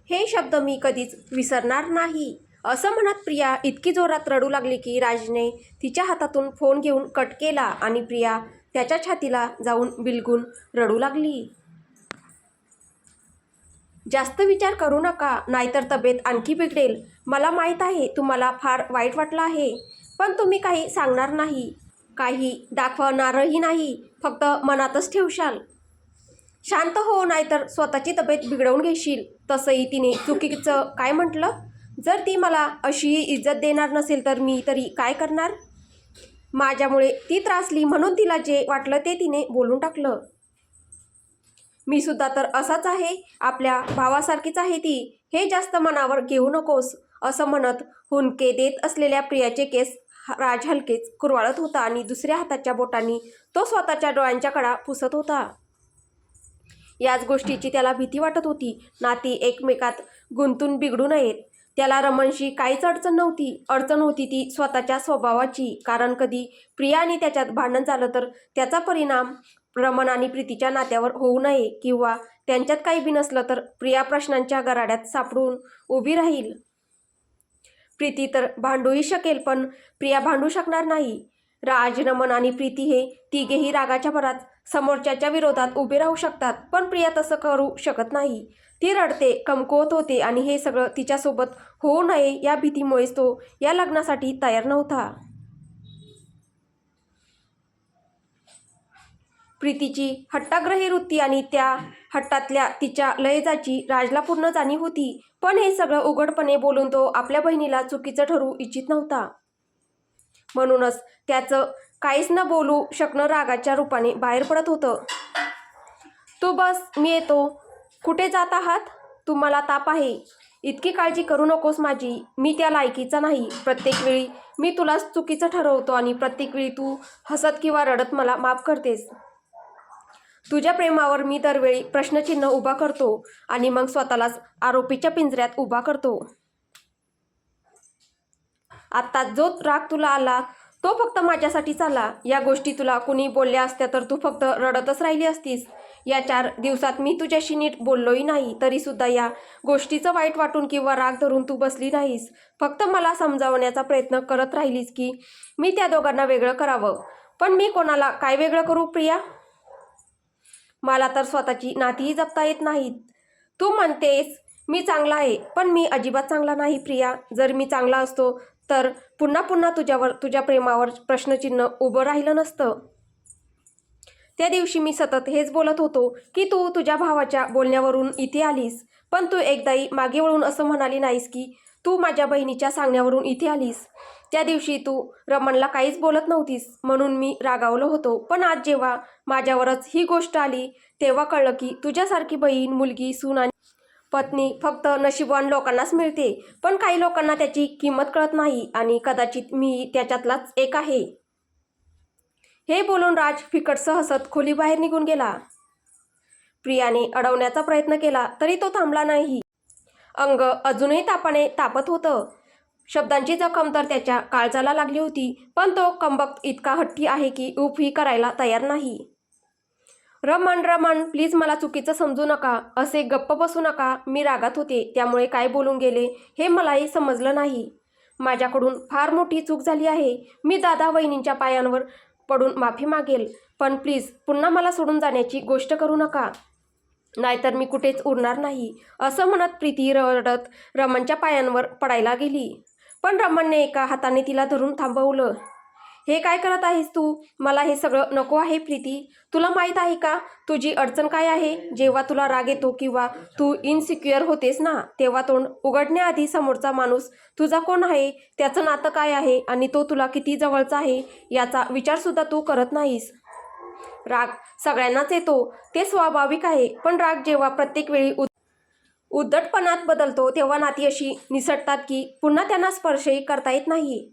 हे शब्द मी कधीच विसरणार नाही, असं म्हणत प्रिया इतकी जोरात रडू लागली की राजने तिच्या हातातून फोन घेऊन कट केला आणि प्रिया त्याच्या छातीला जाऊन बिलगून रडू लागली. जास्त विचार करू नका, नाहीतर तब्येत आणखी बिघडेल. मला माहीत आहे तुम्हाला फार वाईट वाटलं आहे, पण तुम्ही काही सांगणार नाही, काही दाखवणारही नाही, फक्त मनातच ठेवशाल. शांत हो, नाहीतर स्वतःची तब्येत बिघडवून घेशील. तसंही तिने चुकीचं काय म्हटलं? जर ती मला अशी इज्जत देणार नसेल तर मी तरी काय करणार? माझ्यामुळे ती त्रासली म्हणून तिला जे वाटलं ते तिने बोलून टाकलं. मी सुद्धा तर असाच आहे, आपल्या भावासारखीच आहे ती, हे जास्त मनावर घेऊ नकोस, असं म्हणत हुंदके देत असलेल्या प्रियाचे केस राज हलकेच कुरवाळत होता आणि दुसऱ्या हाताच्या बोटांनी तो स्वतःच्या डोळ्यांच्या कडा पुसत होता. याच गोष्टीची त्याला भीती वाटत होती. नाती एकमेकात गुंतून बिघडू नयेत. त्याला रमणशी काहीच अडचण नव्हती. अडचण होती ती स्वतःच्या स्वभावाची. कारण कधी प्रिया आणि त्याच्यात भांडण झालं तर त्याचा परिणाम रमण आणि प्रीतीच्या नात्यावर होऊ नये, किंवा त्यांच्यात काही बी नसलं तर प्रिया प्रश्नांच्या गराड्यात सापडून उभी राहील. प्रीती तर भांडूही शकेल, पण प्रिया भांडू शकणार नाही. राज, रमण आणि प्रीती हे तिघेही रागाच्या भरात समोरच्याच्या विरोधात उभे राहू शकतात, पण प्रिया तसं करू शकत नाही. ती रडते, कमकुवत होते आणि हे सगळं तिच्यासोबत होऊ नये या भीतीमुळेच तो या लग्नासाठी तयार नव्हता. प्रीतीची हट्टाग्रही वृत्ती आणि त्या हट्टातल्या तिच्या लयजाची राजला पूर्ण जाणीव होती, पण हे सगळं उघडपणे बोलून तो आपल्या बहिणीला चुकीचं ठरवू इच्छित नव्हता. म्हणूनच त्याचं काहीच न बोलू शकणं रागाच्या रूपाने बाहेर पडत होतं. तू बस, मी येतो. कुठे जात आहात? तुम्हाला ताप आहे. इतकी काळजी करू नकोस माझी, मी त्या लायकीचा नाही. प्रत्येक वेळी मी तुलाच चुकीचं ठरवतो आणि प्रत्येक वेळी तू हसत किंवा रडत मला माफ करतेस. तुझ्या प्रेमावर मी दरवेळी प्रश्नचिन्ह उभा करतो आणि मग स्वतःलाच आरोपीच्या पिंजऱ्यात उभा करतो. आत्ता जो राग तुला आला तो फक्त माझ्यासाठीच आला. या गोष्टी तुला कुणी बोलल्या असत्या तर तू फक्त रडतच राहिली असतीस. या 4 दिवसात मी तुझ्याशी नीट बोललोही नाही, तरी सुद्धा या गोष्टीचं वाईट वाटून किंवा राग धरून तू बसली नाहीस. फक्त मला समजावण्याचा प्रयत्न करत राहिलीस की मी त्या दोघांना वेगळं करावं. पण मी कोणाला काय वेगळं करू प्रिया? मला तर स्वतःची नातीही जपता येत नाहीत. तू म्हणतेस मी चांगला आहे, पण मी अजिबात चांगला नाही प्रिया. जर मी चांगला असतो तर पुन्हा पुन्हा तुझ्या प्रेमावर प्रश्नचिन्ह उभं राहिलं नसतं. त्या दिवशी मी सतत हेच बोलत होतो की तू तुझ्या भावाच्या बोलण्यावरून इथे आलीस, पण तू एकदाही मागे वळून असं म्हणाली नाहीस की तू माझ्या बहिणीच्या सांगण्यावरून इथे आलीस. त्या दिवशी तू रमणला काहीच बोलत नव्हतीस म्हणून मी रागावलो होतो, पण आज जेव्हा माझ्यावरच ही गोष्ट आली तेव्हा कळलं की तुझ्यासारखी बहीण, मुलगी, सून आणि पत्नी फक्त नशीबवान लोकांनाच मिळते, पण काही लोकांना त्याची किंमत कळत नाही आणि कदाचित मी त्याच्यातलाच एक आहे. हे बोलून राज फिकटसं हसत खोलीबाहेर निघून गेला. प्रियाने अडवण्याचा प्रयत्न केला तरी तो थांबला नाही. अंग अजूनही तापाने तापत होतं. शब्दांची जखम तर त्याच्या काळजाला लागली होती, पण तो कमबख्त इतका हट्टी आहे की उफही करायला तयार नाही. रमण, रमण, प्लीज मला चुकीचं समजू नका. असे गप्प बसू नका. मी रागात होते, त्यामुळे काय बोलून गेले हे मलाही समजलं नाही. माझ्याकडून फार मोठी चूक झाली आहे. मी दादा वहिनींच्या पायांवर पडून माफी मागेल, पण प्लीज पुन्हा मला सोडून जाण्याची गोष्ट करू नका, नाहीतर मी कुठेच उरणार नाही, असं म्हणत प्रीती रडत रमणच्या पायांवर पडायला गेली. पण रमणने एका हाताने तिला धरून थांबवलं. हे काय करत आहेस तू? मला हे सगळं नको आहे प्रीती. तुला माहीत आहे का तुझी अडचण काय आहे? जेव्हा तुला राग येतो किंवा तू इनसिक्युअर होतेस ना, तेव्हा तोंड उघडण्याआधी समोरचा माणूस तुझा कोण आहे, त्याचं नातं काय आहे आणि तो तुला किती जवळचा आहे याचा विचारसुद्धा तू करत नाहीस. राग सगळ्यांनाच येतो, ते स्वाभाविक आहे, पण राग जेव्हा प्रत्येक वेळी उद्धटपणात बदलतो तेव्हा नाती अशी निसटतात की पुन्हा त्यांना स्पर्शही करता येत नाही.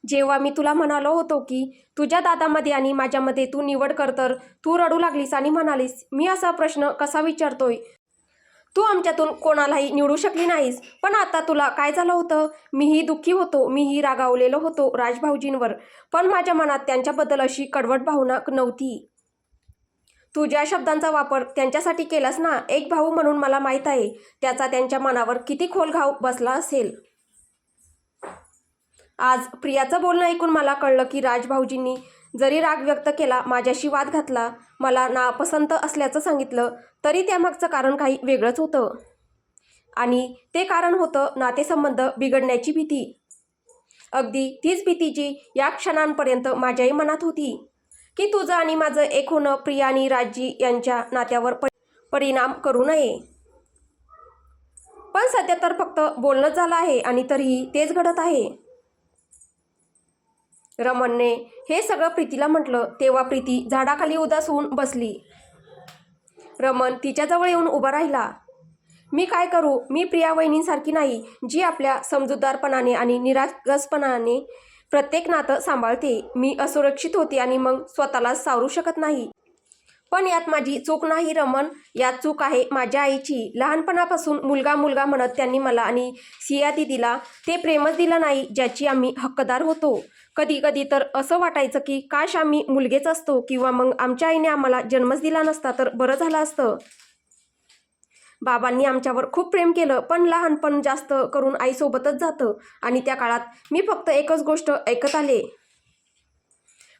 जेव्हा मी तुला म्हणालो होतो की तुझ्या दादामध्ये आणि माझ्यामध्ये तू निवड कर, तर तू रडू लागलीस आणि म्हणालीस मी असा प्रश्न कसा विचारतोय. तू आमच्यातून कोणालाही निवडू शकली नाहीस. पण आता तुला काय झालं होतं? मीही दुःखी होतो, मीही रागावलेलो होतो राजभाऊजींवर, पण माझ्या मनात त्यांच्याबद्दल अशी कडवट भावना नव्हती. तू ज्या शब्दांचा वापर त्यांच्यासाठी केलास ना, एक भाऊ म्हणून मला माहीत आहे त्याचा त्यांच्या मनावर किती खोल घाव बसला असेल. आज प्रियाचं बोलणं ऐकून मला कळलं की राजभाऊजींनी जरी राग व्यक्त केला, माझ्याशी वाद घातला, मला नापसंत असल्याचं सांगितलं, तरी त्यामागचं कारण काही वेगळंच होतं. आणि ते कारण होतं नातेसंबंध बिघडण्याची भीती. अगदी तीच भीती जी या क्षणांपर्यंत माझ्याही मनात होती की तुझं आणि माझं एक होणं प्रिया आणि राजजी यांच्या नात्यावर परिणाम करू नये. पण सध्या तर फक्त बोलणंच झालं आहे आणि तरीही तेच घडत आहे. रमणने हे सगळं प्रीतीला म्हटलं तेव्हा प्रीती झाडाखाली उदास होऊन बसली. रमण तिच्याजवळ येऊन उभा राहिला. मी काय करू? मी प्रिया वहिनींसारखी नाही जी आपल्या समजूतदारपणाने आणि निरागसपणाने प्रत्येक नातं सांभाळते. मी असुरक्षित होते आणि मग स्वतःला सावरू शकत नाही. पण यात माझी चूक नाही रमण, यात चूक आहे माझ्या आईची. लहानपणापासून मुलगा मुलगा म्हणत त्यांनी मला आणि सिया दिदीला ते प्रेमच दिलं नाही ज्याची आम्ही हक्कदार होतो. कधी कधी तर असं वाटायचं की काश आम्ही मुलगेच असतो किंवा मग आमच्या आईने आम्हाला जन्मच दिला नसता तर बरं झालं असतं. बाबांनी आमच्यावर खूप प्रेम केलं, पण लहानपण जास्त करून आईसोबतच जातं आणि त्या काळात मी फक्त एकच गोष्ट ऐकत आले.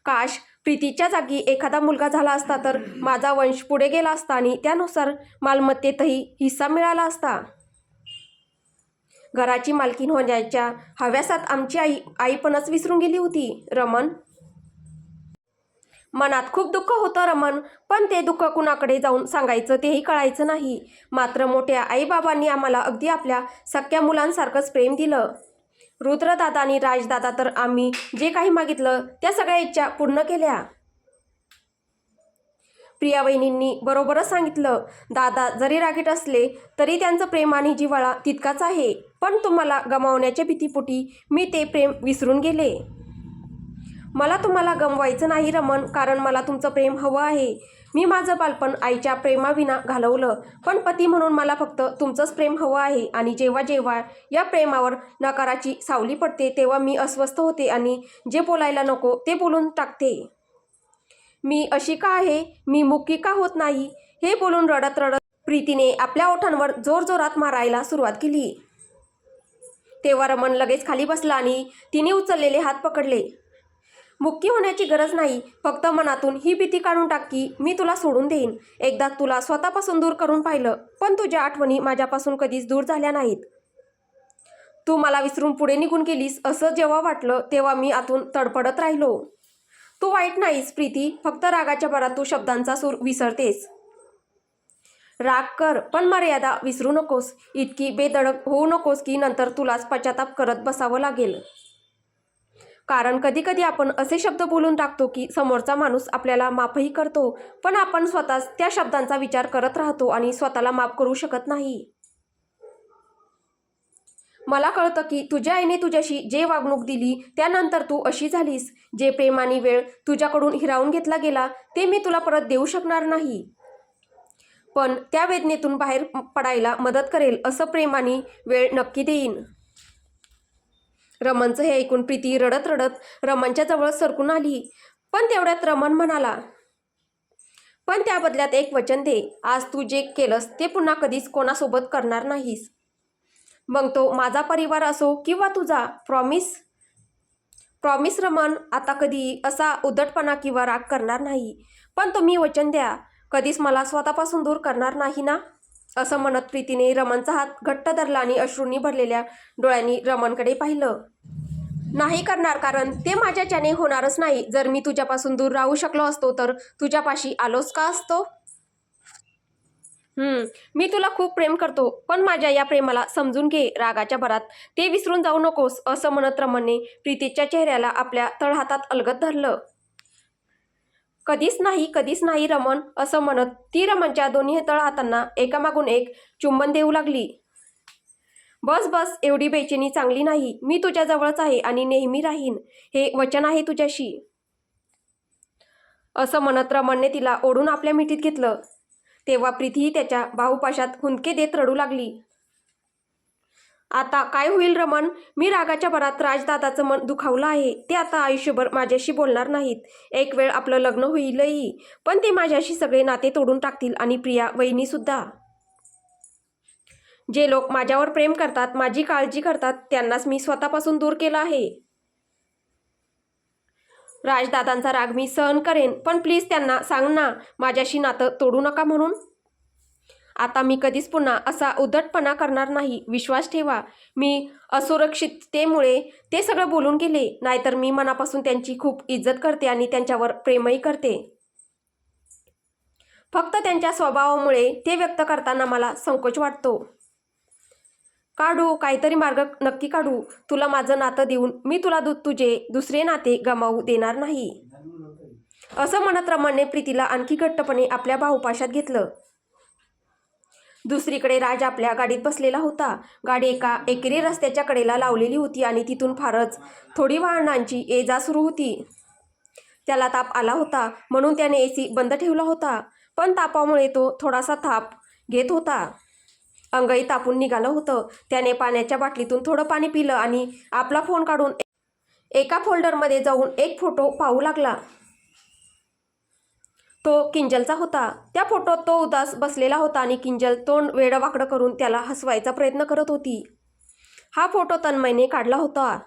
काश प्रीतीच्या जागी एखादा मुलगा झाला असता तर माझा वंश पुढे गेला असता आणि त्यानुसार मालमत्तेतही हिस्सा मिळाला असता. घराची मालकीण होण्याच्या हव्यासात आमची आईपणच विसरून गेली होती. रमण, मनात खूप दुःख होतं रमण, पण ते दुःख कुणाकडे जाऊन सांगायचं तेही कळायचं नाही. मात्र मोठ्या आईबाबांनी आम्हाला अगदी आपल्या सख्या मुलांसारखंच प्रेम दिलं. रुद्रदादा आणि राजदादा तर आम्ही जे काही मागितलं त्या सगळ्या इच्छा पूर्ण केल्या. प्रिया वहिनींनी बरोबरच सांगितलं. दादा जरी रागीट असले तरी त्यांचं प्रेम आणि जिव्हाळा तितकाच आहे. पण तुम्हाला गमावण्याच्या भीतीपोटी मी ते प्रेम विसरून गेले. मला तुम्हाला गमवायचं नाही रमण, कारण मला तुमचं प्रेम हवं आहे. मी माझं बालपण आईच्या प्रेमाविना घालवलं, पण पती म्हणून मला फक्त तुमचंच प्रेम हवं आहे. आणि जेव्हा जेव्हा या प्रेमावर नकाराची सावली पडते तेव्हा मी अस्वस्थ होते आणि जे बोलायला नको ते बोलून टाकते. मी अशी का आहे? मी मुकी का होत नाही? हे बोलून रडत रडत प्रीतीने आपल्या ओठांवर जोरजोरात मारायला सुरुवात केली. तेव्हा रमण लगेच खाली बसला आणि तिने उचललेले हात पकडले. मुक्की होण्याची गरज नाही, फक्त मनातून ही भीती काढून टाक की मी तुला सोडून देईन. एकदा तुला स्वतःपासून दूर करून पाहिलं, पण तुझ्या आठवणी माझ्यापासून कधीच दूर झाल्या नाहीत. तू मला विसरून पुढे निघून गेलीस असं जेव्हा वाटलं तेव्हा मी आतून तडफडत राहिलो. तू वाईट नाहीस प्रीती, फक्त रागाच्या भरात तू शब्दांचा सूर विसरतेस. राग कर, पण मर्यादा विसरू नकोस. इतकी बेधडक होऊ नकोस की नंतर तुलाच पश्चाताप करत बसावं लागेल. कारण कधी कधी आपण असे शब्द बोलून टाकतो की समोरचा माणूस आपल्याला माफही करतो, पण आपण स्वतःच त्या शब्दांचा विचार करत राहतो आणि स्वतःला माफ करू शकत नाही. मला कळतं की तुझ्या आईने तुझ्याशी जे वागणूक दिली त्यानंतर तू अशी झालीस. जे प्रेम आणि वेळ तुझ्याकडून हिरावून घेतला गेला ते मी तुला परत देऊ शकणार नाही, पण त्या वेदनेतून बाहेर पडायला मदत करेल असं प्रेम आणि वेळ नक्की देईन. रमणचं हे ऐकून प्रीती रडत रडत रमणच्या जवळ सरकून आली. पण तेवढ्यात रमण म्हणाला, पण त्या बदल्यात एक वचन दे. आज तू जे केलंस ते पुन्हा कधीच कोणासोबत करणार नाहीस. मग तो माझा परिवार असो किंवा तुझा. प्रॉमिस? प्रॉमिस रमण, आता कधी असा उद्धटपणा किंवा राग करणार नाही. पण तुम्ही वचन द्या, कधीच मला स्वतःपासून दूर करणार नाही ना? असं म्हणत प्रीतीने रमणचा हात घट्ट धरला आणि अश्रूंनी भरलेल्या डोळ्यांनी रमणकडे पाहिलं. नाही करणार, कारण ते माझ्याच्याने होणारच नाही. जर मी तुझ्यापासून दूर राहू शकलो असतो तर तुझ्यापाशी आलोच का असतो? मी तुला खूप प्रेम करतो, पण माझ्या या प्रेमाला समजून घे. रागाच्या भरात ते विसरून जाऊ नकोस. असं म्हणत रमणने प्रीतीच्या चेहऱ्याला आपल्या तळहातात अलगद धरलं. कधीच नाही, कधीच नाही रमण, असं म्हणत ती रमणच्या दोन्ही तळहातांना एकामागून एक चुंबन देऊ लागली. बस बस, एवढी बेचैनी चांगली नाही. मी तुझ्याजवळच आहे आणि नेहमी राहीन, हे वचन आहे तुझ्याशी. असं म्हणत रमणने तिला ओढून आपल्या मिठीत घेतलं. तेव्हा प्रीतीही त्याच्या बाहुपाशात हुंदके देत रडू लागली. आता काय होईल रमण? मी रागाच्या भरात राजदादाचं मन दुखावलं आहे. ते आता आयुष्यभर माझ्याशी बोलणार नाहीत. एक वेळ आपलं लग्न होईलही, पण ते माझ्याशी सगळे नाते तोडून टाकतील आणि प्रिया वहिनी सुद्धा. जे लोक माझ्यावर प्रेम करतात, माझी काळजी करतात, त्यांनाच मी स्वतःपासून दूर केलं आहे. राजदादांचा राग मी सहन करेन, पण प्लीज त्यांना सांग ना माझ्याशी नातं तोडू नका म्हणून. आता मी कधीच पुन्हा असा उद्धटपणा करणार नाही. विश्वास ठेवा. मी असुरक्षिततेमुळे ते सगळं बोलून गेले, नाहीतर मी मनापासून त्यांची खूप इज्जत करते आणि त्यांच्यावर प्रेमही करते. फक्त त्यांच्या स्वभावामुळे ते व्यक्त करताना मला संकोच वाटतो. काढू, काहीतरी मार्ग नक्की काढू. तुला माझं नातं देऊन मी तुला तुझे दुसरे नाते गमावू देणार नाही. असं म्हणत रमणने प्रीतीला आणखी घट्टपणे आपल्या बाहुपाशात घेतलं. दुसरीकडे राज आपल्या गाडीत बसलेला होता. गाडी एका एकेरी रस्त्याच्या कडेला लावलेली होती आणि तिथून फारच थोडी वाहनांची ये जा सुरू होती. त्याला ताप आला होता म्हणून त्याने एसी बंद ठेवला होता, पण तापामुळे तो थोडासा थाप घेत होता. अंगही तापून निघालं होतं. त्याने पाण्याच्या बाटलीतून थोडं पाणी पिलं आणि आपला फोन काढून एका फोल्डरमध्ये जाऊन एक फोटो पाहू लागला. तो किंजलचा होता. त्या फोटोत तो उदास बसलेला होता आणि किंजल तोंड वेडवाकडं करून त्याला हसवायचा प्रयत्न करत होती. हा फोटो तन्मयने काढला होता.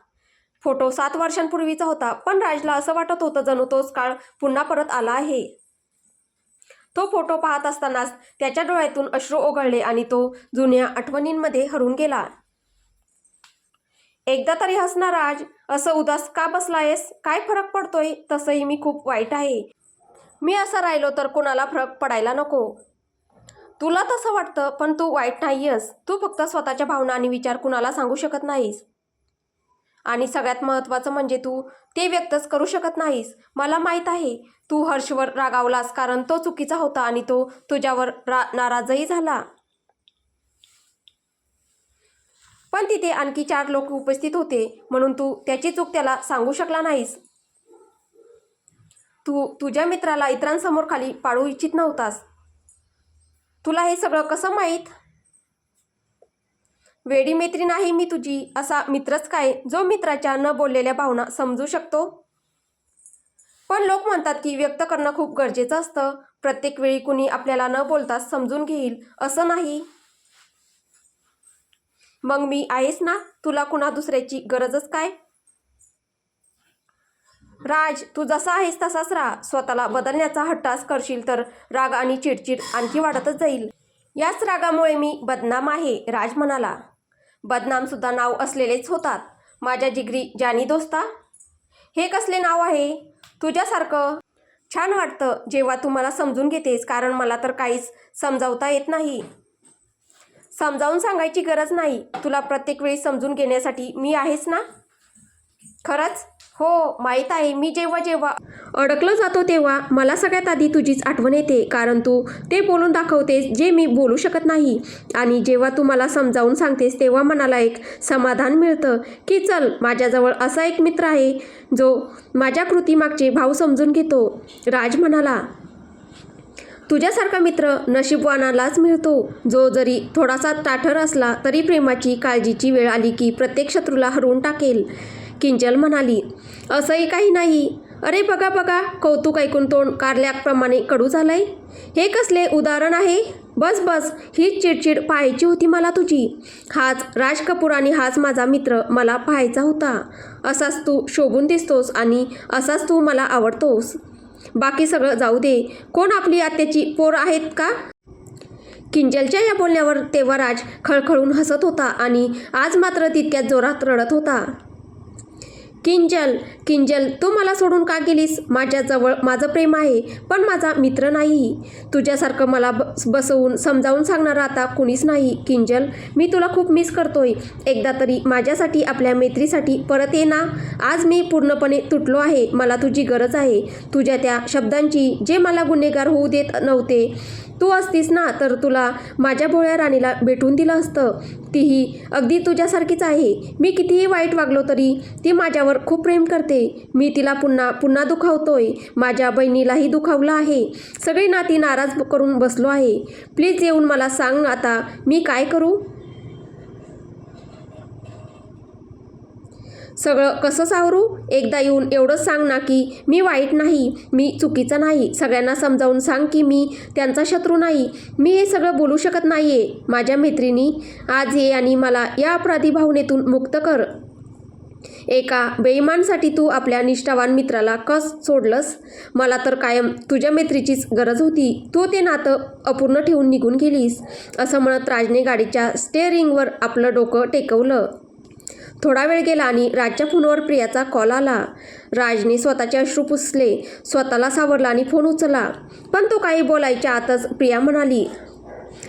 फोटो 7 वर्षांपूर्वीचा होता, पण राजला असं वाटत होतं जणू तोच काळ पुन्हा परत आला आहे. तो फोटो पाहत असतानाच त्याच्या डोळ्यातून अश्रू ओघळले आणि तो जुन्या आठवणींमध्ये हरवून गेला. एकदा तरी हस ना राज. असं उदास का बसलायस? काय फरक पडतोय? तसंही मी खूप वाईट आहे. मी असं राहिलो तर कोणाला फरक पडायला नको. तुला तसं वाटतं, पण तू वाईट नाहीयस. तू फक्त स्वतःच्या भावना आणि विचार कुणाला सांगू शकत नाहीस. आणि सगळ्यात महत्त्वाचं म्हणजे तू ते व्यक्तच करू शकत नाहीस. मला माहीत आहे तू हर्षवर रागावलास कारण तो चुकीचा होता आणि तो तुझ्यावर नाराजही झाला. पण तिथे आणखी 4 लोक उपस्थित होते म्हणून तू त्याची चूक त्याला सांगू शकला नाहीस. तू तुझ्या मित्राला इतरांसमोर खाली पाडू इच्छित नव्हतास. तुला हे सगळं कसं माहीत? वेडी मैत्रीण आहे मी तुझी. असा मित्रच काय जो मित्राच्या न बोललेल्या भावना समजू शकतो. पण लोक म्हणतात की व्यक्त करणं खूप गरजेचं असतं. प्रत्येक वेळी कुणी आपल्याला न बोलताच समजून घेईल असं नाही. मग मी आहेस ना. तुला कुणा दुसऱ्याची गरजच काय? राज, तू जसा आहेस तसाच राहा. स्वतःला बदलण्याचा हट्टास करशील तर राग आणि चिडचिड आणखी वाढतच जाईल. याच रागामुळे मी बदनाम आहे, राज म्हणाला. बदनामसुद्धा नाव असलेलेच होतात. माझ्या जिगरी जानी दोस्ता. हे कसले नाव आहे तुझ्यासारखं? छान वाटतं जेव्हा तू मला समजून घेतेस, कारण मला तर काहीच समजावता येत नाही. समजावून सांगायची गरज नाही. तुला प्रत्येक वेळी समजून घेण्यासाठी मी आहेस ना. खरंच? हो, माहीत आहे. मी जेव्हा जेव्हा अडकलो जातो तेव्हा मला सगळ्यात आधी तुझीच आठवण येते, कारण तू ते बोलून दाखवतेस जे मी बोलू शकत नाही. आणि जेव्हा तू मला समजावून सांगतेस तेव्हा मनाला एक समाधान मिळतं की चल, माझ्याजवळ असा एक मित्र आहे जो माझ्या कृतीमागचे भाव समजून घेतो, राज म्हणाला. तुझ्यासारखा मित्र नशीबवानालाच मिळतो, जो जरी थोडासा ताठर असला तरी प्रेमाची काळजीची वेळ आली की प्रत्येक शत्रूला हरवून टाकेल, किंजल म्हणाली. असंही काही नाही. अरे बघा बघा, कौतुक ऐकून तोंड कारल्याप्रमाणे कडू झालंय. हे कसले उदाहरण आहे? बस बस, हीच चिडचिड पाहायची होती मला तुझी. हाच राज कपूर आणि हाच माझा मित्र मला पाहायचा होता. असाच तू शोभून दिसतोस आणि असाच तू मला आवडतोस. बाकी सगळं जाऊ दे. कोण आपली आत्याची पोर आहेत का? किंजलच्या या बोलण्यावर तेव्हा राज खळखळून हसत होता आणि आज मात्र तितक्याच जोरात रडत होता. किंजल, किंजल, तू मला सोडून का गेलीस? माझ्याजवळ माझं प्रेम आहे, पण माझा मित्र नाही. तुझ्यासारखं मला बसवून समजावून सांगणारा आता कुणीच नाही. किंजल, मी तुला खूप मिस करतोय. एकदा तरी माझ्यासाठी, आपल्या मैत्रीसाठी परत ये ना. आज मी पूर्णपणे तुटलो आहे. मला तुझी गरज आहे. तुझ्या त्या शब्दांची, जे मला गुन्हेगार होऊ देत नव्हते. तू असतीस ना तर तुला माझ्या भोळ्या राणीला भेटून दिलं असतं. तीही अगदी तुझ्यासारखीच आहे. मी कितीही वाईट वागलो तरी ती माझ्यावर खूप प्रेम करते. मी तिला पुन्हा पुन्हा दुखावतोय. माझ्या बहिणीलाही दुखावलं आहे. सगळी नाती नाराज करून बसलो आहे. प्लीज येऊन मला सांग आता मी काय करू? सगळं कसं सावरू? एकदा येऊन एवढंच सांग ना की मी वाईट नाही, मी चुकीचा नाही. सगळ्यांना समजावून सांग की मी त्यांचा शत्रू नाही. मी हे सगळं बोलू शकत नाहीये. माझ्या मैत्रिणी, आज ये आणि मला या अपराधी भावनेतून मुक्त कर. एका बेईमानसाठी तू आपल्या निष्ठावान मित्राला कस सोडलंस? मला तर कायम तुझ्या मैत्रीचीच गरज होती. तू ते नातं अपूर्ण ठेवून निघून गेलीस. असं म्हणत राजने गाडीच्या स्टेअरिंगवर आपलं डोकं टेकवलं. थोडा वेळ गेला आणि राजच्या फोनवर प्रियाचा कॉल आला. राजने स्वतःचे अश्रू पुसले, स्वतःला सावरला आणि फोन उचलला. पण तो काही बोलायच्या आतच प्रिया म्हणाली,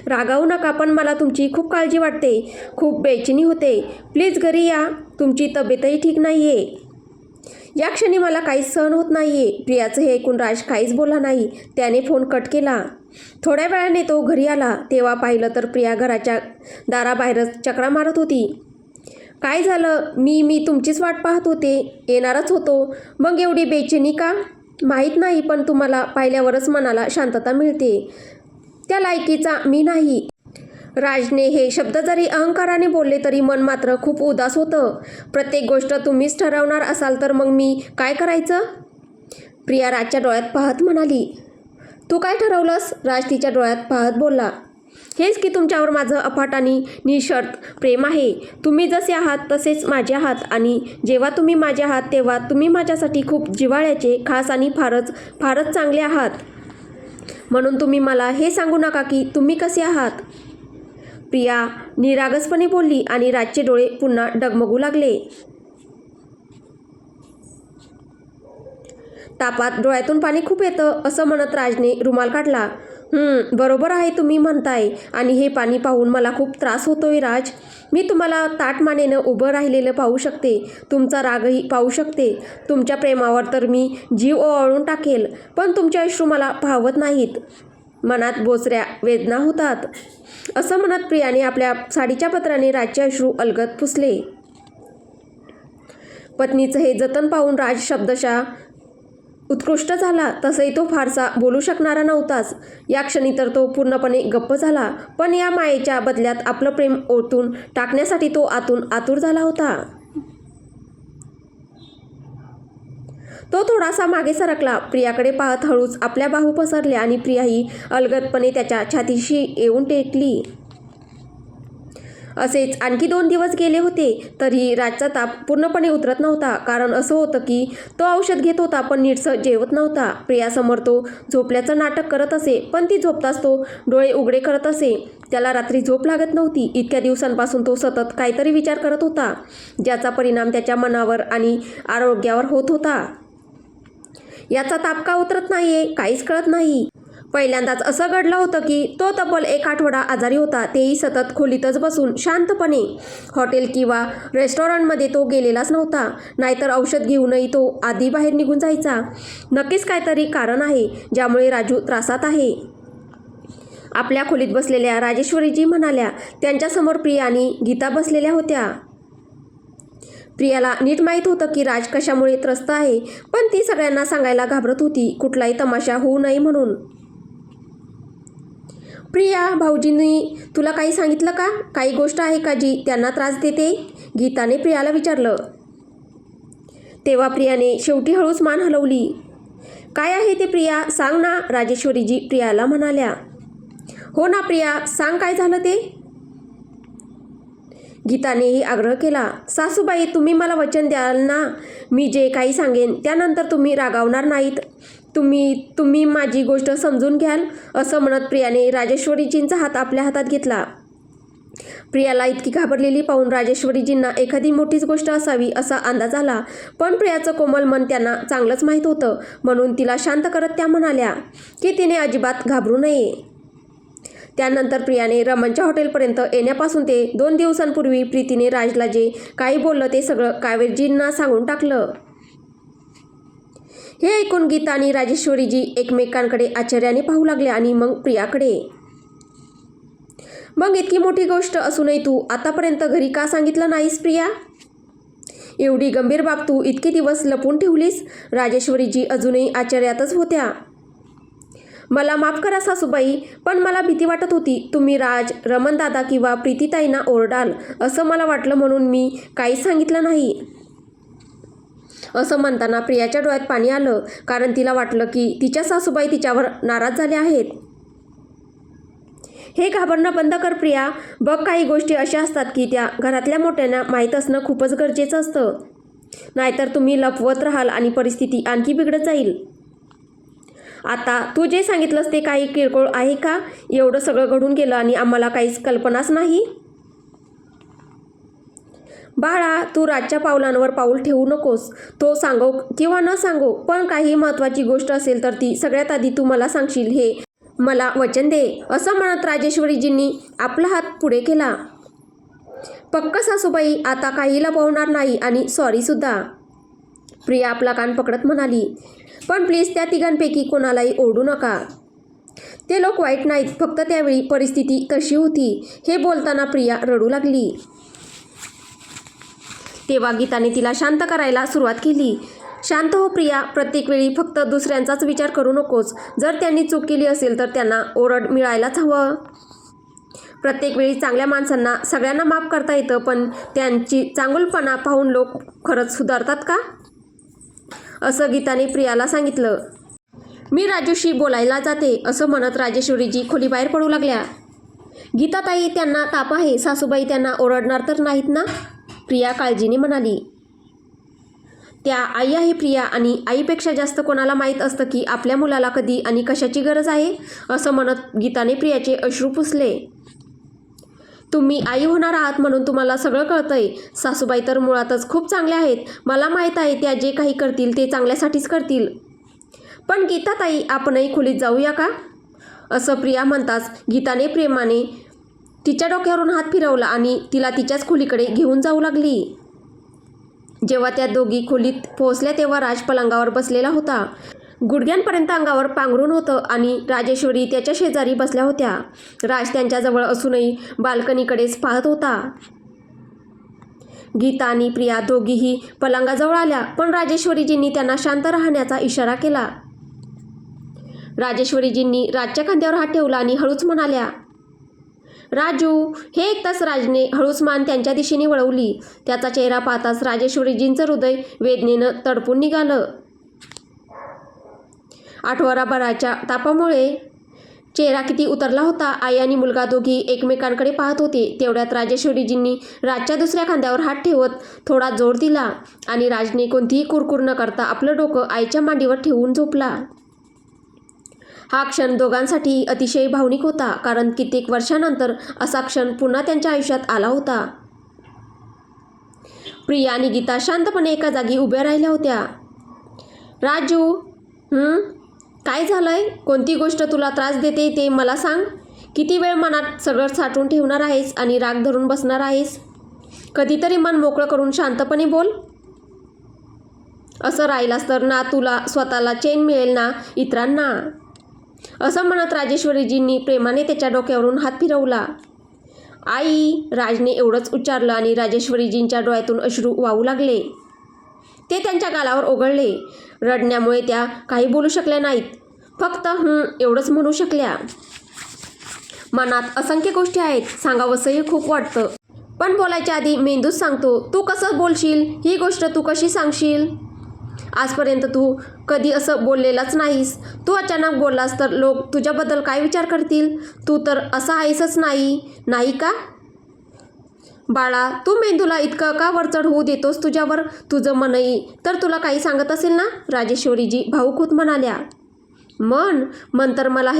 रागावू नका, पण मला तुमची खूप काळजी वाटते, खूप बेचैनी होते. प्लीज घरी या, तुमची तब्येतही ठीक नाही आहे. या क्षणी मला काहीच सहन होत नाही आहे. प्रियाचं हे ऐकून राज काहीच बोलला नाही. त्याने फोन कट केला. थोड्या वेळाने तो घरी आला. तेव्हा पाहिलं तर प्रिया घराच्या दाराबाहेरच चक्रा मारत होती. काय झालं? मी तुमचीच वाट पाहत होते, येणारच होतो. मग एवढी बेचैनी का? माहीत नाही, पण तुम्हाला पाहिल्यावरच मनाला शांतता मिळते. त्या लायकीचा मी नाही. राजने हे शब्द जरी अहंकाराने बोलले तरी मन मात्र खूप उदास होतं. प्रत्येक गोष्ट तुम्हीच ठरवणार असाल तर मग मी काय करायचं? प्रिया राजच्या डोळ्यात पाहत म्हणाली. तू काय ठरवलंस? राज तिच्या डोळ्यात पाहत बोलला. हेच की तुमच्यावर माझं अफाट आणि निःशर्त प्रेम आहे. तुम्ही जसे आहात तसेच माझे आहात आणि जेव्हा तुम्ही माझे आहात तेव्हा तुम्ही माझ्यासाठी खूप जिव्हाळ्याचे, खास आणि फारच फारच चांगले आहात. म्हणून तुम्ही मला हे सांगू नका की तुम्ही कसे आहात. प्रिया निरागसपणे बोलली आणि राजचे डोळे पुन्हा डगमगू लागले. तापात डोळ्यातून पाणी खूप येतं, असं म्हणत राजने रुमाल काढला. बरोबर आहे तुम्ही म्हणताय, आणि हे पाणी पाहून मला खूप त्रास होतोय राज. मी तुम्हाला ताठ मानेनं उभं राहिलेलं पाहू शकते, तुमचा रागही पाहू शकते. तुमच्या प्रेमावर तर मी जीव ओवाळून टाकेल, पण तुमचे अश्रू मला पाहवत नाहीत. मनात बोचऱ्या वेदना होतात. असं म्हणत प्रियाने आपल्या साडीच्या पत्राने राजचे अश्रू अलगद पुसले. पत्नीचं हे जतन पाहून राज शब्दशः उत्कृष्ट झाला. तसंही तो फारसा बोलू शकणारा नव्हताच. या क्षणी तर तो पूर्णपणे गप्प झाला. पण या मायेच्या बदल्यात आपलं प्रेम ओतून टाकण्यासाठी तो आतून आतुर झाला होता. तो थोडासा मागे सरकला. प्रियाकडे पाहत हळूच आपल्या बाहू पसरल्या आणि प्रियाही अलगदपणे त्याच्या छातीशी येऊन टेकली. असेच आणखी 2 दिवस गेले होते तरी राजचा ताप पूर्णपणे उतरत नव्हता. कारण असं होतं की तो औषध घेत होता पण नीटसं जेवत नव्हता. प्रियासमोर तो झोपल्याचं नाटक करत असे, पण ती झोपताच तो डोळे उघडे करत असे. त्याला रात्री झोप लागत नव्हती. इतक्या दिवसांपासून तो सतत काहीतरी विचार करत होता, ज्याचा परिणाम त्याच्या मनावर आणि आरोग्यावर होत होता. याचा ताप का उतरत नाहीये, काहीच कळत नाही. पहिल्यांदाच असं घडलं होतं की तो तब्बल 1 आठवडा आजारी होता, तेही सतत खोलीतच बसून शांतपणे. हॉटेल किंवा रेस्टॉरंटमध्ये तो गेलेलाच नव्हता. नाहीतर औषध घेऊनही तो आधी बाहेर निघून जायचा. नक्कीच काहीतरी कारण आहे ज्यामुळे राजू त्रासात आहे. आपल्या खोलीत बसलेल्या राजेश्वरीजी म्हणाल्या. त्यांच्यासमोर प्रिया आणि गीता बसलेल्या होत्या. प्रियाला नीट माहीत होतं की राज कशामुळे त्रस्त आहे, पण ती सगळ्यांना सांगायला घाबरत होती, कुठलाही तमाशा होऊ नये म्हणून. प्रिया, भाऊजींनी तुला काही सांगितलं का? काही गोष्ट आहे का जी त्यांना त्रास देते? गीताने प्रियाला विचारलं. तेव्हा प्रियाने शेवटी हळूच मान हलवली. काय आहे ते प्रिया, सांग ना, राजेश्वरीजी प्रियाला म्हणाल्या. हो ना प्रिया, सांग काय झालं ते. गीतानेही आग्रह केला. सासूबाई, तुम्ही मला वचन द्याल ना, मी जे काही सांगेन त्यानंतर तुम्ही रागावणार नाहीत. तुम्ही माझी गोष्ट समजून घ्याल. असं म्हणत प्रियाने राजेश्वरीजींचा हात आपल्या हातात घेतला. प्रियाला इतकी घाबरलेली पाहून राजेश्वरीजींना एखादी मोठीच गोष्ट असावी असा अंदाज आला. पण प्रियाचं कोमल मन त्यांना चांगलंच माहीत होतं, म्हणून तिला शांत करत त्या म्हणाल्या की तिने अजिबात घाबरू नये. त्यानंतर प्रियाने रमणच्या हॉटेलपर्यंत येण्यापासून ते 2 दिवसांपूर्वी प्रीतीने राजला जे काही बोललं ते सगळं कावेरीजींना सांगून टाकलं. हे ऐकून गीता आणि राजेश्वरीजी एकमेकांकडे आश्चर्याने पाहू लागल्या आणि मग प्रियाकडे. मग इतकी मोठी गोष्ट असूनही तू आतापर्यंत घरी का सांगितलं नाहीस प्रिया? एवढी गंभीर बाब तू इतके दिवस लपून ठेवलीस? राजेश्वरीजी अजूनही आश्चर्यातच होत्या. मला माफ करा सासूबाई, पण मला भीती वाटत होती तुम्ही राज, रमणदादा किंवा प्रीतीताईंना ओरडाल असं मला वाटलं, म्हणून मी काहीच सांगितलं नाही. असं म्हणताना प्रियाच्या डोळ्यात पाणी आलं, कारण तिला वाटलं की तिच्या सासूबाई तिच्यावर नाराज झाल्या आहेत. हे घाबरणं बंद कर प्रिया. बघ, काही गोष्टी अशा असतात की त्या घरातल्या मोठ्यांना माहीत असणं खूपच गरजेचं असतं. नाहीतर तुम्ही लपवत राहाल आणि परिस्थिती आणखी बिघडत जाईल. आता तू जे सांगितलंस ते काही किरकोळ आहे का? एवढं सगळं घडून गेलं आणि आम्हाला काहीच कल्पनाच नाही. बाळा, तू राजच्या पावलांवर पाऊल ठेवू नकोस. तो सांगो किंवा न सांगो, पण काही महत्त्वाची गोष्ट असेल तर ती सगळ्यात आधी तू मला सांगशील, हे मला वचन दे. असं म्हणत राजेश्वरीजींनी आपला हात पुढे केला. पक्क सासूबाई, आता काही लपवणार नाही आणि सॉरी सुद्धा. प्रिया आपला कान पकडत म्हणाली. पण प्लीज त्या तिघांपैकी कोणालाही ओरडू नका. ते लोक वाईट नाहीत, फक्त त्यावेळी परिस्थिती तशी होती. हे बोलताना प्रिया रडू लागली. तेव्हा गीताने तिला शांत करायला सुरुवात केली. शांत हो प्रिया, प्रत्येक वेळी फक्त दुसऱ्यांचाच विचार करू नकोस. जर त्यांनी चूक केली असेल तर त्यांना ओरड मिळायलाच हवं. प्रत्येक वेळी चांगल्या माणसांना सगळ्यांना माफ करता येतं, पण त्यांची चांगुलपणा पाहून लोक खरंच सुधारतात का? असं गीताने प्रियाला सांगितलं. मी राजूशी बोलायला जाते. असं म्हणत राजेश्वरीजी खोलीबाहेर पडू लागल्या. गीताताई, त्यांना ताप आहे. सासूबाई त्यांना ओरडणार तर नाहीत ना? प्रिया काळजीने म्हणाली. त्या आई आहे प्रिया, आणि आईपेक्षा जास्त कोणाला माहीत असतं की आपल्या मुलाला कधी आणि कशाची गरज आहे. असं म्हणत गीताने प्रियाचे अश्रू पुसले. तुम्ही आई होणार आहात म्हणून तुम्हाला सगळं कळतंय. सासूबाई तर मुळातच खूप चांगल्या आहेत. मला माहीत आहे त्या जे काही करतील ते चांगल्यासाठीच करतील. पण गीताताई, आपणही खोलीत जाऊया का? असं प्रिया म्हणताच गीताने प्रेमाने तिच्या डोक्यावरून हात फिरवला आणि तिला तिच्याच खोलीकडे घेऊन जाऊ लागली. जेव्हा त्या दोघी खोलीत पोहोचल्या तेव्हा राज पलंगावर बसलेला होता. गुडघ्यांपर्यंत अंगावर पांघरून होतं आणि राजेश्वरी त्याच्या शेजारी बसल्या होत्या. राज त्यांच्याजवळ असूनही बाल्कनीकडेच पाहत होता. गीता आणि प्रिया दोघीही पलंगाजवळ आल्या, पण राजेश्वरीजींनी त्यांना शांत राहण्याचा इशारा केला. राजेश्वरीजींनी राजच्या खांद्यावर हात ठेवला आणि हळूच म्हणाल्या, राजू. हे ऐकताच राजने हळूच मान त्यांच्या दिशेने वळवली. त्याचा चेहरा पाहताच राजेश्वरीजींचं हृदय वेदनेनं तडपून निघालं. आठवडाभराच्या तापामुळे चेहरा किती उतरला होता. आई आणि मुलगा दोघी एकमेकांकडे पाहत होते. तेवढ्यात राजेश्वरीजींनी राजच्या दुसऱ्या खांद्यावर हात ठेवत थोडा जोर दिला आणि राजने कोणतीही कुरकुर न करता आपलं डोकं आईच्या मांडीवर ठेवून झोपला. हा क्षण दोघांसाठी अतिशय भावनिक होता, कारण कित्येक वर्षानंतर असा क्षण पुन्हा त्यांच्या आयुष्यात आला होता. प्रिया आणि गीता शांतपणे एका जागी उभ्या राहिल्या होत्या. राजू, काय झालंय? कोणती गोष्ट तुला त्रास देते ते मला सांग. किती वेळ मनात सगळं साठवून ठेवणार आहेस आणि राग धरून बसणार आहेस? कधीतरी मन मोकळं करून शांतपणे बोल. असं राहिलास तर ना तुला स्वतःला चैन मिळेल ना इतरांना. असं म्हणत राजेश्वरीजींनी प्रेमाने त्याच्या डोक्यावरून हात फिरवला. आई, राजने एवढंच उच्चारलं आणि राजेश्वरीजींच्या डोळ्यातून अश्रू वाहू लागले. ते त्यांच्या गालावर ओघळले. रडण्यामुळे त्या काही बोलू शकल्या नाहीत, फक्त एवढंच म्हणू शकल्या. मनात असंख्य गोष्टी आहेत, सांगावंसंही खूप वाटतं, पण बोलायच्या आधी मेंदूच सांगतो तू कसं बोलशील, ही गोष्ट तू कशी सांगशील. आजपर्यंत तू कधी असं बोललेलाच नाहीस. तू अचानक बोललास तर लोक तुझ्याबद्दल काय विचार करतील? तू तर असा आहेसच नाही का? बाळा, तू मेंदूला इतकं का वरचढ होऊ देतोस तुझ्यावर? तुझं मनही तर तुला काही सांगत असेल ना? राजेश्वरीजी भाऊक होत म्हणाल्या. मन तर मला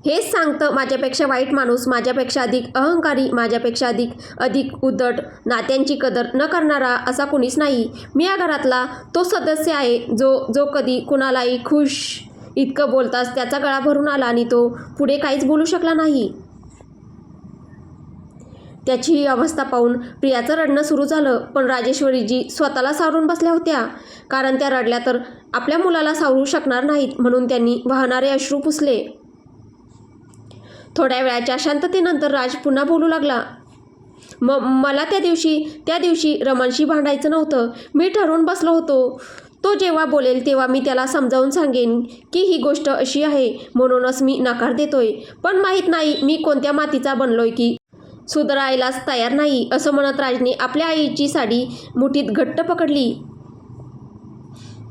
हेच सांगतं, माझ्यापेक्षा वाईट माणूस, माझ्यापेक्षा अधिक अहंकारी, माझ्यापेक्षा अधिक उद्धट, नात्यांची कदर न करणारा असा कुणीच नाही. मी या घरातला तो सदस्य आहे जो कधी कुणालाही खुश इतकं बोलताच त्याचा गळा भरून आला आणि तो पुढे काहीच बोलू शकला नाही. त्याची ही अवस्था पाहून प्रियाचं रडणं सुरू झालं, पण राजेश्वरीजी स्वतःला सावरून बसल्या होत्या, कारण त्या रडल्या तर आपल्या मुलाला सावरू शकणार नाहीत, म्हणून त्यांनी वाहणारे अश्रू पुसले. थोड्या वेळाच्या शांततेनंतर राज पुन्हा बोलू लागला. मला त्या दिवशी रमणशी भांडायचं नव्हतं. मी ठरवून बसलो होतो, तो जेव्हा बोलेल तेव्हा मी त्याला समजावून सांगेन की ही गोष्ट अशी आहे, म्हणूनच मी नकार देतोय. पण माहीत नाही मी कोणत्या मातीचा बनलोय की सुधारायलाच तयार नाही. असं म्हणत राजने आपल्या आईची साडी मुठीत घट्ट पकडली.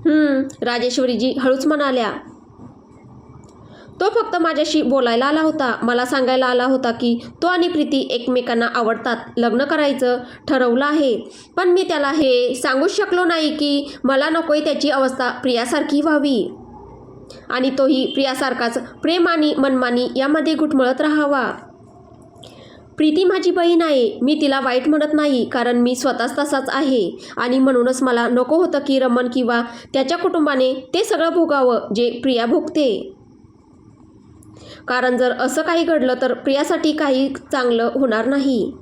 राजेश्वरीजी हळूच म्हणाल्या. तो फक्त माझ्याशी बोलायला आला होता, मला सांगायला आला होता की तो आणि प्रीती एकमेकांना आवडतात, लग्न करायचं ठरवलं आहे. पण मी त्याला हे सांगूच शकलो नाही की मला नकोय त्याची अवस्था प्रियासारखी व्हावी आणि तोही प्रियासारखाच प्रेम आणि मनमानी यामध्ये घुटमळत राहावा. प्रीती माझी बहीण आहे, मी तिला वाईट म्हणत नाही, कारण मी स्वतःच तसाच आहे आणि म्हणूनच मला नको होतं की रमण किंवा त्याच्या कुटुंबाने ते सगळं भोगावं जे प्रिया भोगते. कारण जर असं काही घडलं तर प्रियासाठी काही चांगलं होणार नाही.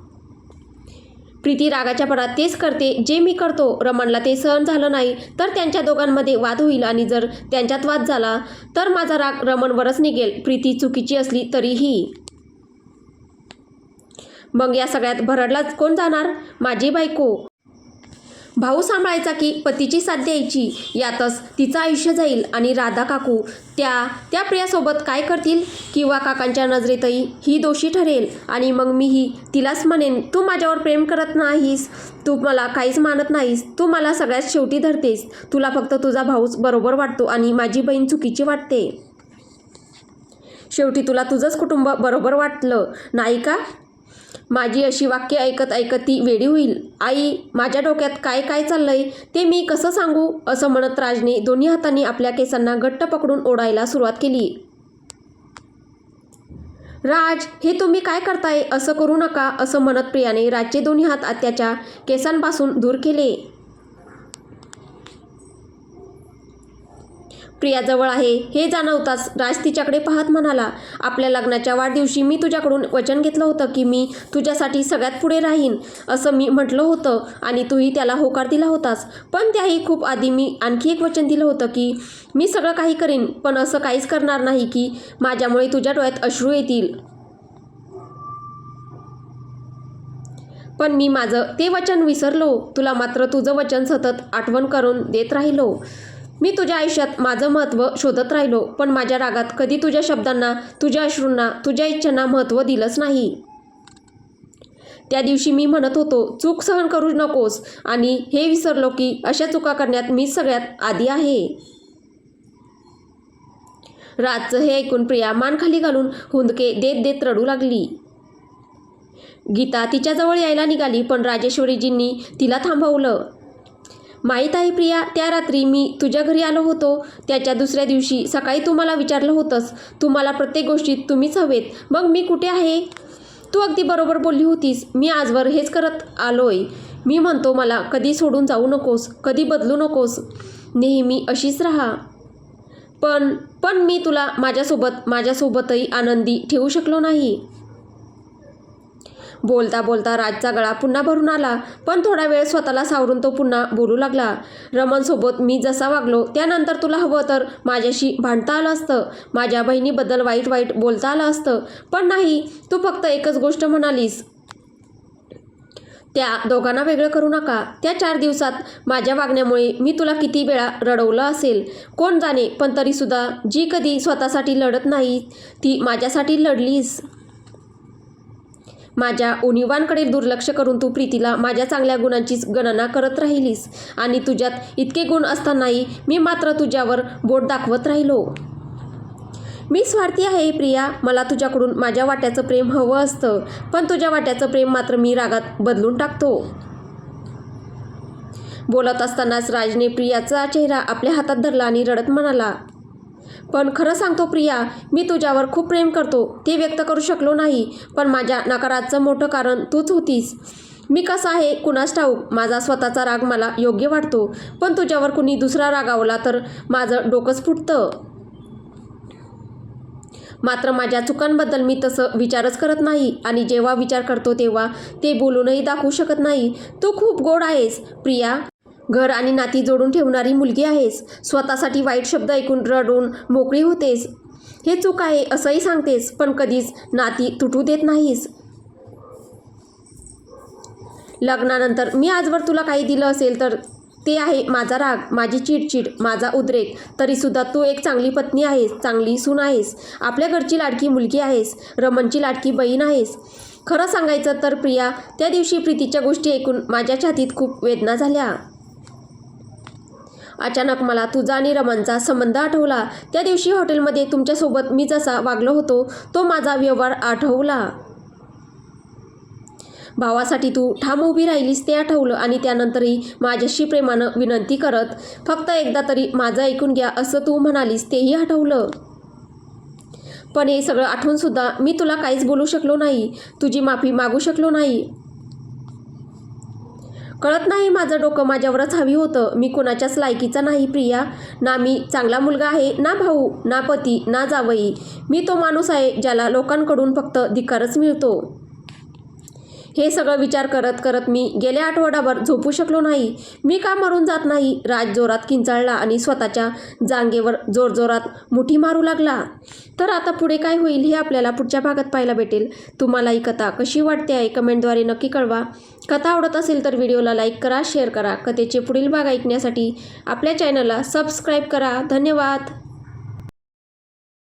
प्रीती रागाच्या भरात तेच करते जे मी करतो. रमणला ते सहन झालं नाही तर त्यांच्या दोघांमध्ये वाद होईल आणि जर त्यांच्यात वाद झाला तर माझा राग रमणवरच निघेल, प्रीती चुकीची असली तरीही. मग या सगळ्यात भरडलाच कोण जाणार? माझी बायको. भाऊ सांभाळायचा की पतीची साथ द्यायची यातच तिचं आयुष्य जाईल. आणि राधा काकू त्या प्रियासोबत काय करतील किंवा काकांच्या नजरेतही ही दोषी ठरेल आणि मग मीही तिलाच म्हणेन, तू माझ्यावर प्रेम करत नाहीस, तू मला काहीच मानत नाहीस, तू मला सगळ्यात शेवटी धरतेस, तुला फक्त तुझा भाऊच बरोबर वाटतो आणि माझी बहीण चुकीची वाटते. शेवटी तुला तुझंच कुटुंब बरोबर वाटलं नाही का? माझी अशी वाक्य ऐकत ऐकत ती वेडी होईल. आई, माझ्या डोक्यात काय काय चाललंय ते मी कसं सांगू? असं म्हणत राजने दोन्ही हातांनी आपल्या केसांना घट्ट पकडून ओढायला सुरुवात केली. राज, हे तुम्ही काय करताय? असं करू नका, असं म्हणत प्रियाने राजचे दोन्ही हात आत्याच्या केसांपासून दूर केले. प्रियाजवळ आहे हे जाणवताच राज तिच्याकडे पाहत म्हणाला, आपल्या लग्नाच्या वाढदिवशी मी तुझ्याकडून वचन घेतलं होतं की मी तुझ्यासाठी सगळ्यात पुढे राहीन, असं मी म्हटलं होतं आणि तूही त्याला होकार दिला होतास. पण त्याही खूप आधी मी आणखी एक वचन दिलं होतं की मी सगळं काही करीन, पण असं काहीच करणार नाही की माझ्यामुळे तुझ्या डोळ्यात अश्रू येतील. पण मी माझं ते वचन विसरलो. तुला मात्र तुझं वचन सतत आठवण करून देत राहिलो. मी तुझ्या आयुष्यात माझं महत्त्व शोधत राहिलो, पण माझ्या रागात कधी तुझ्या शब्दांना, तुझ्या अश्रूंना, तुझ्या इच्छांना महत्त्व दिलंच नाही. त्या दिवशी मी म्हणत होतो चूक सहन करू नकोस आणि हे विसरलो की अशा चुका करण्यात मी सगळ्यात आधी आहे. राजचं हे ऐकून प्रिया मान खाली घालून हुंदके देत देत रडू लागली. गीता तिच्याजवळ यायला निघाली पण राजेश्वरीजींनी तिला थांबवलं. माहीत आहे प्रिया, त्या रात्री मी तुझ्या घरी आलो होतो त्याच्या दुसऱ्या दिवशी सकाळी तू मला विचारलं होतंस, तुम्हाला प्रत्येक गोष्टीत तुम्हीच हवेत, मग मी कुठे आहे? तू अगदी बरोबर बोलली होतीस, मी आजवर हेच करत आलोय. मी म्हणतो मला कधी सोडून जाऊ नकोस, कधी बदलू नकोस, नेहमी अशीच राहा. पण मी तुला माझ्यासोबतही आनंदी ठेवू शकलो नाही. बोलता बोलता राजचा गळा पुन्हा भरून आला, पण थोडा वेळ स्वतःला सावरून तो पुन्हा बोलू लागला. रमणसोबत मी जसा वागलो त्यानंतर तुला हवं तर माझ्याशी भांडता आलं असतं, माझ्या बहिणीबद्दल वाईट वाईट बोलता आलं असतं, पण नाही, तू फक्त एकच गोष्ट म्हणालीस, त्या दोघांना वेगळं करू नका. त्या 4 दिवसात माझ्या वागण्यामुळे मी तुला किती वेळा रडवलं असेल कोण जाणे, पण तरीसुद्धा जी कधी स्वतःसाठी लढत नाही ती माझ्यासाठी लढलीस. माझ्या उणिवांकडे दुर्लक्ष करून तू प्रीतीला माझ्या चांगल्या गुणांचीच गणना करत राहिलीस आणि तुझ्यात इतके गुण असतानाही मी मात्र तुझ्यावर बोट दाखवत राहिलो. मी स्वार्थी आहे प्रिया, मला तुझ्याकडून माझ्या वाट्याचं प्रेम हवं असतं, पण तुझ्या वाट्याचं प्रेम मात्र मी रागात बदलून टाकतो. बोलत असतानाच राजने प्रियाचा चेहरा आपल्या हातात धरला आणि रडत म्हणाला, पण खरं सांगतो प्रिया, मी तुझ्यावर खूप प्रेम करतो, ते व्यक्त करू शकलो नाही, पण माझ्या नकाराचं मोठं कारण तूच होतीस. मी कसा आहे कुणास ठाऊक, माझा स्वतःचा राग मला योग्य वाटतो, पण तुझ्यावर कुणी दुसरा रागावला तर माझं डोकंच फुटतं. मात्र माझ्या चुकांबद्दल मी तसं विचारच करत नाही आणि जेव्हा विचार करतो तेव्हा ते बोलूनही दाखवू शकत नाही. तू खूप गोड आहेस प्रिया, घर आणि नाती जोडून ठेवणारी मुलगी आहेस. स्वतःसाठी वाईट शब्द ऐकून रडून मोकळी होतेस, हे चूक आहे असंही सांगतेस, पण कधीच नाती तुटू देत नाहीस. लग्नानंतर मी आजवर तुला काही दिलं असेल तर ते आहे माझा राग, माझी चिडचिड, माझा उद्रेक. तरीसुद्धा तू एक चांगली पत्नी आहेस, चांगली सून आहेस, आपल्या घरची लाडकी मुलगी आहेस, रमणची लाडकी बहीण आहेस. खरं सांगायचं तर प्रिया, त्या दिवशी प्रीतीच्या गोष्टी ऐकून माझ्या छातीत खूप वेदना झाल्या. अचानक मला तुझा आणि रमणचा संबंध आठवला. त्या दिवशी हॉटेलमध्ये तुमच्यासोबत मी जसा वागलो होतो तो माझा व्यवहार आठवला. भावासाठी तू ठाम उभी राहिलीस ते आठवलं आणि त्यानंतरही माझ्याशी प्रेमानं विनंती करत फक्त एकदा तरी माझं ऐकून घ्या असं तू म्हणालीस तेही आठवलं. पण हे सगळं आठवूनसुद्धा मी तुला काहीच बोलू शकलो नाही, तुझी माफी मागू शकलो नाही. कळत नाही माझं डोकं माझ्यावरच हवी होतं. मी कुणाच्याच लायकीचा नाही प्रिया. ना मी चांगला मुलगा आहे, ना भाऊ, ना पती, ना जावई. मी तो माणूस आहे ज्याला लोकांकडून फक्त धिक्कारच मिळतो. हे सगळं विचार करत करत मी गेल्या आठवडाभर झोपू शकलो नाही. मी का मरून जात नाही. राज जोरात किंचाळला आणि स्वतःच्या जांघेवर जोरजोरात मुठी मारू लागला. तर आता पुढे काय होईल हे आपल्याला पुढच्या भागात पाहायला भेटेल. तुम्हाला ही कथा कशी वाटते आहे कमेंटद्वारे नक्की कळवा. कथा आवडत असेल तर व्हिडिओला लाईक करा, शेअर करा. कथेचे पुढील भाग ऐकण्यासाठी आपल्या चॅनलला सबस्क्राईब करा. धन्यवाद.